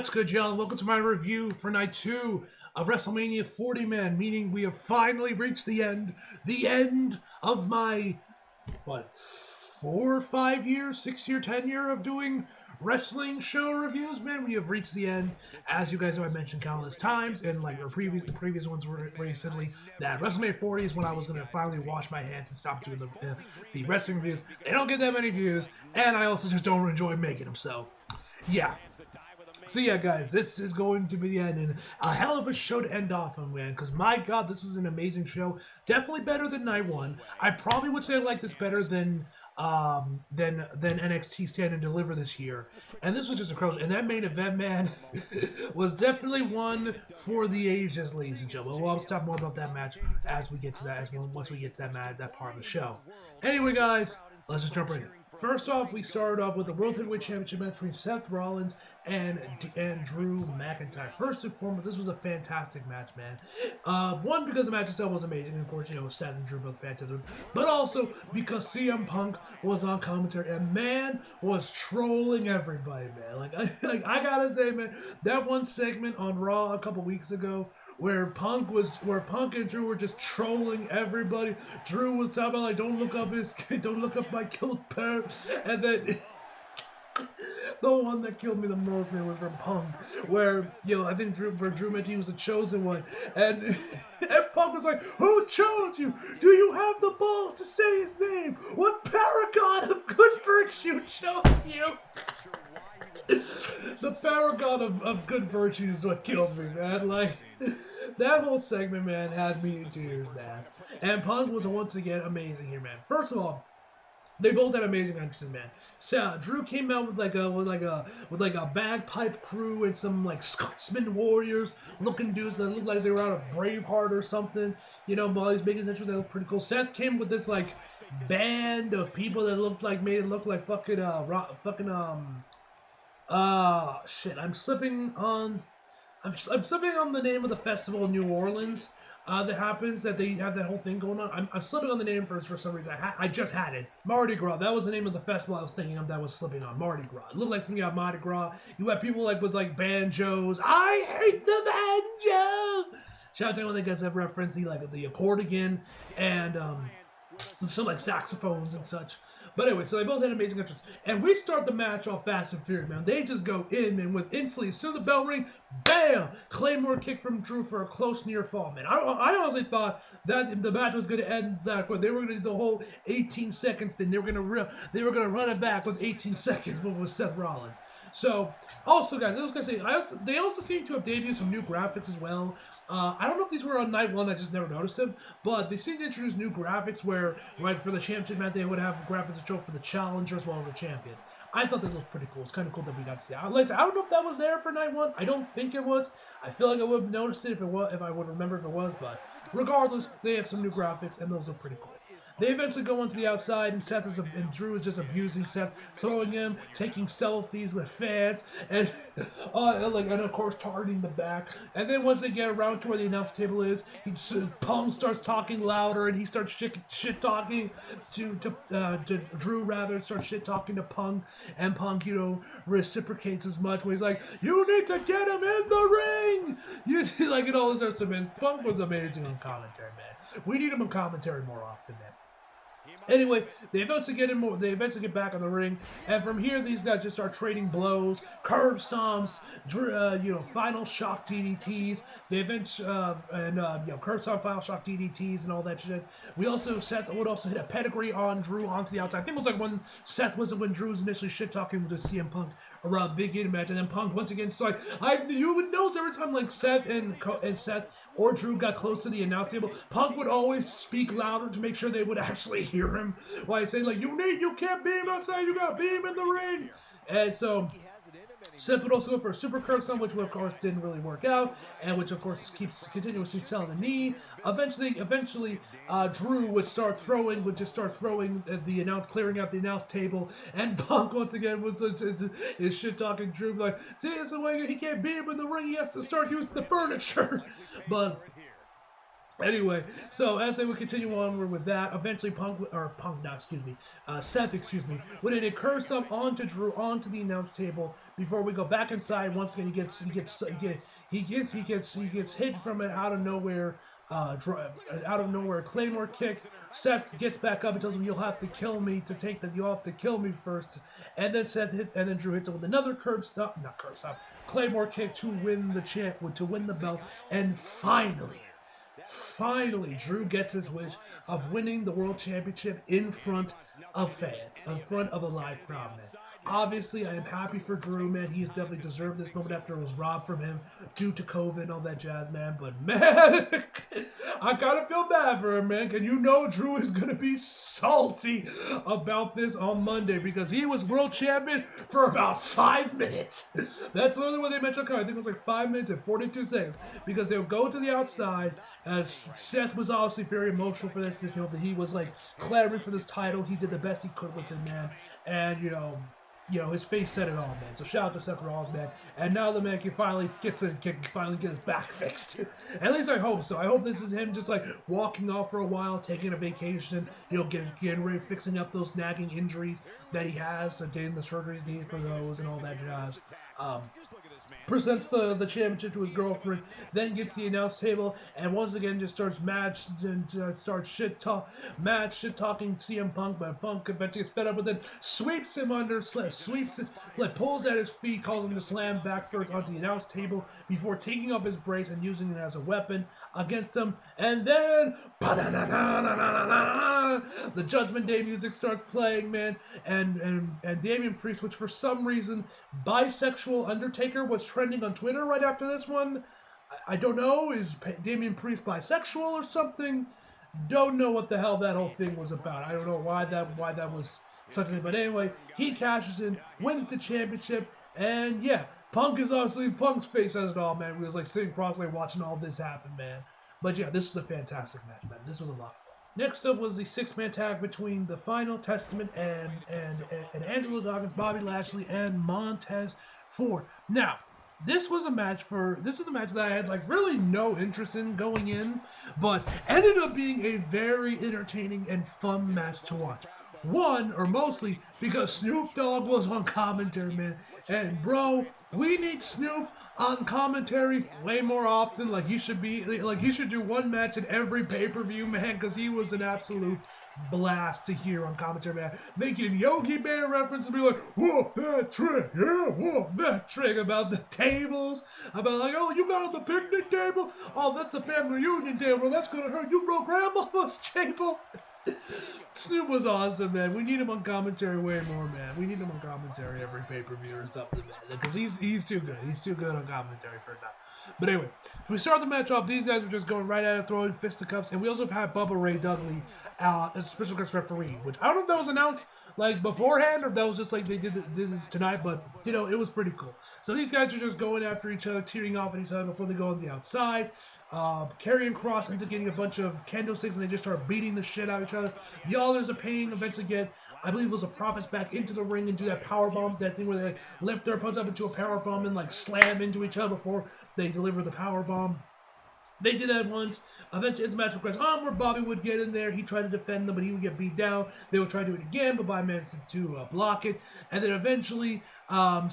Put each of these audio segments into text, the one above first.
What's good, y'all? Welcome to my review for night 2 of WrestleMania 40, man. Meaning we have finally reached the end of my, 4 or 5 years, 6 year, 10 year of doing wrestling show reviews, man. We have reached the end. As you guys know, I mentioned countless times, and like the previous ones were recently, that WrestleMania 40 is when I was going to finally wash my hands and stop doing the wrestling reviews. They don't get that many views, and I also just don't enjoy making them, so yeah. So yeah, guys, this is going to be the end, and a hell of a show to end off on, man, because my god, this was an amazing show. Definitely better than night 1. I probably would say I like this better than NXT Stand and Deliver this year. And this was just a crush. And that main event, man, was definitely one for the ages, ladies and gentlemen. Well, I'll talk more about that match as we get to that, once we get to that part of the show. Anyway, guys, let's just jump right in. First off, we started off with the World Heavyweight Championship match between Seth Rollins and Drew McIntyre. First and foremost, this was a fantastic match, man. One, because the match itself was amazing, and of course, you know, Seth and Drew both fantastic, but also because CM Punk was on commentary and man was trolling everybody, man. Like I gotta say, man, that one segment on Raw a couple weeks ago where Punk and Drew were just trolling everybody. Drew was talking about, like, don't look up my killed parent. And then the one that killed me the most, man, was from Punk, where, you know, I think Drew mentioned he was the chosen one, and Punk was like, who chose you? Do you have the balls to say his name? What paragon of good virtue chose you? The paragon of good virtue is what killed me, man. Like, that whole segment, man, had me in tears, man. And Punk was once again amazing here, man. First of all, they both had amazing entrances, man. So Drew came out with like a bagpipe crew and some like Scotsman warriors looking dudes that looked like they were out of Braveheart or something. You know, while he's making entrances, that looked pretty cool. Seth came with this like band of people that made it look like shit. I'm slipping on the name of the festival in New Orleans that happens, that they have that whole thing going on. I'm slipping on the name for some reason. I just had it. Mardi Gras. That was the name of the festival I was thinking of that was slipping on. Mardi Gras. It looked like something out of Mardi Gras. You had people like with like banjos. I hate the banjo! Shout out to anyone that gets that reference. The accordion and some like saxophones and such. But anyway, so they both had amazing entrances. And we start the match off fast and furious, man. They just go in, man, with instantly, as soon as the bell ring, bam! Claymore kick from Drew for a close near fall, man. I honestly thought that the match was going to end that quick. They were going to do the whole 18 seconds thing. They were going to run it back with 18 seconds, but with Seth Rollins. So, also, guys, I was going to say, they also seem to have debuted some new graphics as well. I don't know if these were on night 1, I just never noticed them, but they seem to introduce new graphics where, right, for the championship match, they would have graphics to show for the challenger as well as the champion. I thought that looked pretty cool. It's kind of cool that we got to see it. Like, I don't know if that was there for night 1. I don't think it was. I feel like I would have noticed it if I would remember if it was, but regardless, they have some new graphics, and those look pretty cool. They eventually go onto the outside, and Drew is just abusing Seth, throwing him, taking selfies with fans, and and of course targeting the back. And then once they get around to where the announce table is, Punk starts talking louder, and he starts shit talking to Drew, rather, starts shit talking to Punk, and Punk, you know, reciprocates as much. Where he's like, "You need to get him in the ring." Like, it all starts to mean. Punk was amazing on commentary, man. We need him on commentary more often, man. Anyway, they eventually get back on the ring, and from here, these guys just start trading blows, curb stomps, final shock DDTs. Curb stomp, final shock DDTs, and all that shit. Seth would also hit a pedigree on Drew onto the outside. I think it was like when Drew was initially shit talking to CM Punk around Big Game match, and then Punk once again. So you would notice every time like Seth or Drew got close to the announce table, Punk would always speak louder to make sure they would actually hear him. Why I say, like, you can't beam outside, you gotta beam in the ring. And so Seth would also go for a super curb stomp, which of course didn't really work out, and which of course keeps continuously selling the knee. Eventually, Drew would just start throwing clearing out the announce table, and Punk once again is shit talking Drew, like, see, that's the way he can't beat him in the ring, he has to start using the furniture. But Anyway, so as they would continue onward with that, eventually Seth, would then curse up onto Drew onto the announce table before we go back inside. Once again, he gets hit from it out of nowhere. Out of nowhere, Claymore kick. Seth gets back up and tells him, "You'll have to kill me to take that. You'll have to kill me first." And then and then Drew hits him with another Claymore kick to win to win the belt. And finally, Drew gets his wish of winning the World Championship in front of fans, in front of a live crowd, man. Obviously, I am happy for Drew, man. He has definitely deserved this moment after it was robbed from him due to COVID and all that jazz, man. But, man, I kind of feel bad for him, man. And you know Drew is going to be salty about this on Monday because he was world champion for about 5 minutes. That's literally what they mentioned. I think it was like 5 minutes and 42 seconds because they would go to the outside. Seth was obviously very emotional for this. He was like clamoring for this title. He did the best he could with it, man. And, his face said it all, man. So shout out to Seth Rollins, man. And now the man can finally get his back fixed. At least I hope so. I hope this is him just like walking off for a while, taking a vacation, getting ready, fixing up those nagging injuries that he has, getting the surgeries needed for those and all that jazz. Presents the championship to his girlfriend, then gets the announce table, and once again just starts shit talking CM Punk, but Punk eventually gets fed up with it, sweeps him pulls at his feet, calls him to slam back first onto the announce table before taking off his brace and using it as a weapon against him, and then the Judgment Day music starts playing, man, and Damian Priest, which for some reason bisexual Undertaker was trending on Twitter right after this one. I don't know, is Damian Priest bisexual or something? Don't know what the hell that whole thing was about. I don't know why that was such a thing. But anyway, he cashes in, wins the championship, and yeah, Punk's face says it all, man. We was like sitting cross-legged watching all this happen, man. But yeah, this was a fantastic match, man. This was a lot of fun. Next up was the 6-man tag between the Final Testament and Angelo Dawkins, Bobby Lashley, and Montez Ford. Now, this is a match that I had like really no interest in going in, but ended up being a very entertaining and fun match to watch. One, or mostly, because Snoop Dogg was on commentary, man. And bro, we need Snoop on commentary way more often. Like he should do one match in every pay-per-view, man, because he was an absolute blast to hear on commentary, man. Making Yogi Bear reference and be like, whoop that trick, yeah, whoop that trick, about the tables, about like, oh, you got on the picnic table? Oh, that's a family reunion table, that's gonna hurt. You broke grandma's table. Snoop was awesome, man. We need him on commentary way more, man. We need him on commentary every pay-per-view or something, man. Because he's too good. He's too good on commentary for that. But anyway, we start the match off. These guys were just going right at it, throwing fisticuffs. And we also had Bubba Ray Dudley as a special guest referee, which I don't know if that was announced like beforehand or if that was just like they did this tonight, but it was pretty cool. So these guys are just going after each other, tearing off at each other before they go on the outside. Karrion Kross ends up getting a bunch of candlesticks and they just start beating the shit out of each other. The Authors of Pain eventually get, I believe it was the Prophets, back into the ring and do that power bomb, that thing where they like, lift their opponents up into a power bomb and like slam into each other before they deliver the power bomb. They did that once. Eventually, as a match progressed on, where Bobby would get in there. He tried to defend them, but he would get beat down. They would try to do it again, but Bobby managed to block it. And then eventually Karrion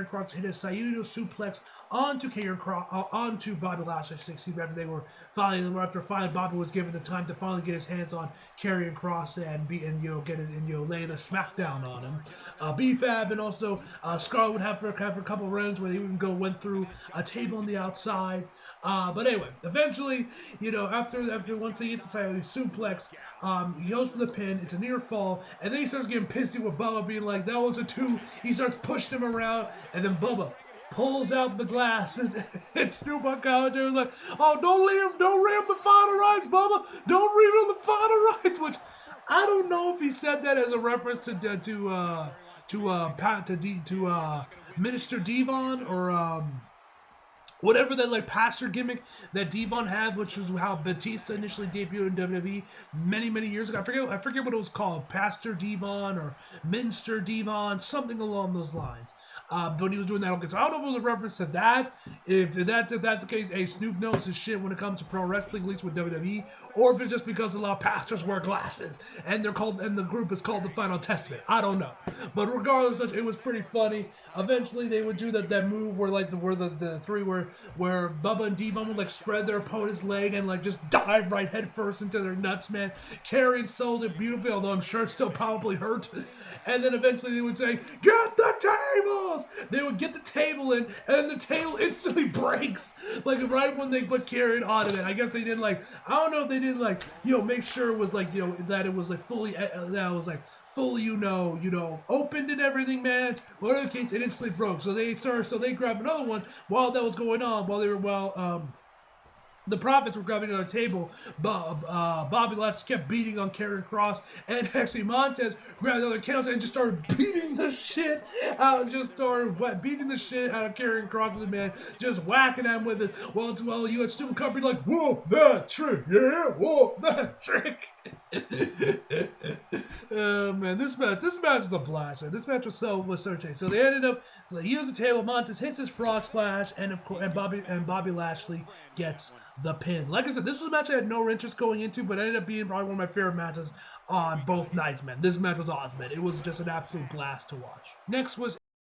Kross hit a Saito suplex onto Bobby Lashley. After finally Bobby was given the time to finally get his hands on Karrion Kross and lay the smackdown on him. B-Fab and also Scarlett would have a couple runs where they went through a table on the outside. But anyway, eventually, after once they get to Saito suplex, he goes for the pin. It's a near fall, and then he starts getting pissy with Bubba, being like, "That was a 2." He starts pushing him around, and then Bubba pulls out the glasses, and Snoop on commentary was like, "Oh, don't ram the final rights, Bubba. Don't ram the final rights." Which I don't know if he said that as a reference to Minister Devon whatever that like pastor gimmick that Devon had, which is how Batista initially debuted in WWE many years ago. I forget what it was called, Pastor Devon or Minster Devon, something along those lines. But he was doing that. Okay, so I don't know if it was a reference to that. If that's the case, hey, Snoop knows his shit when it comes to pro wrestling, at least with WWE, or if it's just because a lot of pastors wear glasses and the group is called the Final Testament. I don't know, but regardless, it was pretty funny. Eventually, they would do that move where the three where Bubba and Devon would like spread their opponent's leg and like just dive right headfirst into their nuts, man. Karrion sold it beautifully, although I'm sure it still probably hurt. And then eventually they would say, "Get the tables!" They would get the table in, and the table instantly breaks. Like right when they put Karrion on it. I guess they didn't I don't know if they didn't make sure it was that it was fully opened and everything, man. Whatever the case, it instantly broke. So they grabbed another one while that was going on, the Profits were grabbing on a table. Bobby Lashley kept beating on Karrion Kross, and actually Montez grabbed another candle and just started beating the shit out. Beating the shit out of Karrion Kross, man, just whacking him with it. Well, you had stupid company like, whoop that trick, yeah, whoop that trick. Oh man, this match was a blast. Man. This match was so chase. So they use the table. Montez hits his frog splash, and of course, Bobby Lashley gets the pin. Like I said, this was a match I had no interest going into, but it ended up being probably one of my favorite matches on both nights, man. This match was awesome, man. It was just an absolute blast to watch. Next was